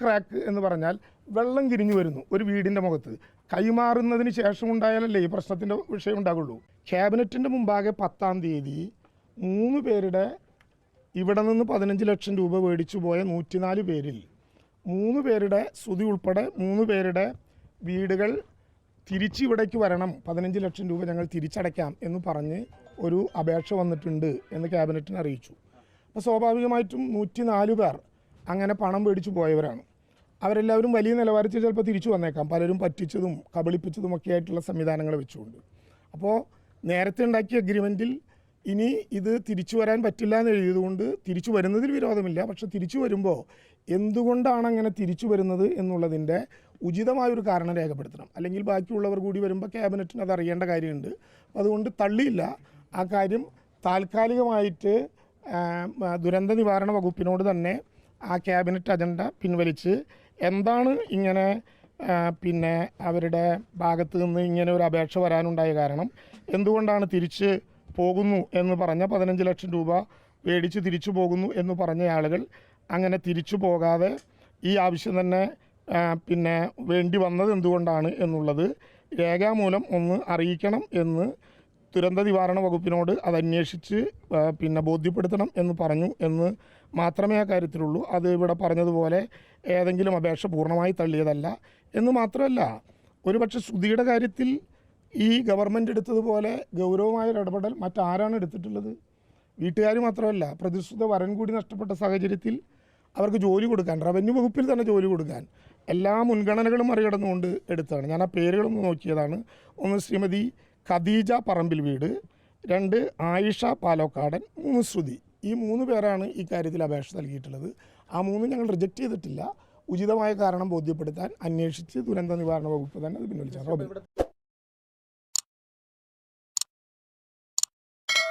Crack എന്ന് പറഞ്ഞാൽ വെള്ളം കിരിഞ്ഞു വരുന്നു ഒരു വീടിൻ്റെ മുഖത്ത്. കൈമാറുന്നതിന് ശേഷം ഉണ്ടായാലല്ലേ ഈ പ്രശ്നത്തിൻ്റെ വിഷയം ഉണ്ടാകുള്ളൂ. ക്യാബിനറ്റിൻ്റെ മുമ്പാകെ 10-ാം തീയതി 3 പേരുടെ ഇവിടെ നിന്ന് 15 ലക്ഷം രൂപ മേടിച്ചു പോയ 104 പേരിൽ 3 പേരുടെ ശ്രുതി ഉൾപ്പെടെ 3 പേരുടെ വീടുകൾ തിരിച്ചിവിടേക്ക് വരണം, 15 ലക്ഷം രൂപ ഞങ്ങൾ തിരിച്ചടയ്ക്കാം എന്ന് പറഞ്ഞ് ഒരു അപേക്ഷ വന്നിട്ടുണ്ട് എന്ന് ക്യാബിനറ്റിനെ അറിയിച്ചു. അപ്പോൾ സ്വാഭാവികമായിട്ടും 104 പേർ അങ്ങനെ പണം മേടിച്ചു പോയവരാണ്. അവരെല്ലാവരും വലിയ നിലവാരത്തിൽ ചിലപ്പോൾ തിരിച്ചു വന്നേക്കാം, പലരും പറ്റിച്ചതും കബളിപ്പിച്ചതുമൊക്കെ ആയിട്ടുള്ള സംവിധാനങ്ങൾ വെച്ചുകൊണ്ട്. അപ്പോൾ നേരത്തെ ഉണ്ടാക്കിയ അഗ്രിമെൻറ്റിൽ ഇനി ഇത് തിരിച്ചു വരാൻ പറ്റില്ല എന്ന് എഴുതിയതുകൊണ്ട് തിരിച്ചു വരുന്നതിൽ വിരോധമില്ല. പക്ഷെ തിരിച്ചു വരുമ്പോൾ എന്തുകൊണ്ടാണ് അങ്ങനെ തിരിച്ചു വരുന്നത് എന്നുള്ളതിൻ്റെ ഉചിതമായൊരു കാരണം രേഖപ്പെടുത്തണം. അല്ലെങ്കിൽ ബാക്കിയുള്ളവർ കൂടി വരുമ്പോൾ ക്യാബിനറ്റിന് അത് അറിയേണ്ട കാര്യമുണ്ട്. അതുകൊണ്ട് തള്ളിയില്ല. ആ കാര്യം താൽക്കാലികമായിട്ട് ദുരന്ത നിവാരണ വകുപ്പിനോട് തന്നെ ആ ക്യാബിനറ്റ് അജണ്ട പിൻവലിച്ച് എന്താണ് ഇങ്ങനെ പിന്നെ അവരുടെ ഭാഗത്ത് നിന്ന് ഇങ്ങനെ ഒരു അപേക്ഷ വരാനുണ്ടായ കാരണം, എന്തുകൊണ്ടാണ് തിരിച്ച് പോകുന്നു എന്ന് പറഞ്ഞ 15 ലക്ഷം രൂപ മേടിച്ച് തിരിച്ചു പോകുന്നു എന്ന് പറഞ്ഞ ആളുകൾ അങ്ങനെ തിരിച്ചു പോകാതെ ഈ ആവശ്യം തന്നെ പിന്നെ വേണ്ടി വന്നത് എന്തുകൊണ്ടാണ് എന്നുള്ളത് രേഖാമൂലം ഒന്ന് അറിയിക്കണം എന്ന് ദുരന്ത നിവാരണ വകുപ്പിനോട് അത് അന്വേഷിച്ച് പിന്നെ ബോധ്യപ്പെടുത്തണം എന്ന് പറഞ്ഞു എന്ന് മാത്രമേ ആ കാര്യത്തിലുള്ളൂ. അത് ഇവിടെ പറഞ്ഞതുപോലെ ഏതെങ്കിലും അപേക്ഷ പൂർണ്ണമായി തള്ളിയതല്ല എന്ന് മാത്രമല്ല, ഒരുപക്ഷെ ശ്രുതിയുടെ കാര്യത്തിൽ ഈ ഗവൺമെൻറ് എടുത്തതുപോലെ ഗൗരവമായൊരു ഇടപെടൽ മറ്റാരാണ് എടുത്തിട്ടുള്ളത്? വീട്ടുകാർ മാത്രമല്ല, പ്രതിഷ്ഠിത വരൻ കൂടി നഷ്ടപ്പെട്ട സാഹചര്യത്തിൽ അവർക്ക് ജോലി കൊടുക്കാൻ, റവന്യൂ വകുപ്പിൽ തന്നെ ജോലി കൊടുക്കാൻ എല്ലാ മുൻഗണനകളും മറികടന്നുകൊണ്ട് എടുത്താണ്. ഞാൻ ആ പേരുകളൊന്ന് നോക്കിയതാണ്. ഒന്ന് ശ്രീമതി ഖദീജ പറമ്പിൽ വീട്, 2 ആയിഷ പാലോക്കാടൻ, 3 ശ്രുതി. ഈ 3 പേരാണ് ഈ കാര്യത്തിൽ അപേക്ഷ നൽകിയിട്ടുള്ളത്. ആ 3 ഞങ്ങൾ റിജക്റ്റ് ചെയ്തിട്ടില്ല. ഉചിതമായ കാരണം ബോധ്യപ്പെടുത്താൻ അന്വേഷിച്ച് ദുരന്ത നിവാരണ വകുപ്പ് തന്നെ അത് പിൻവലിച്ചാണ്.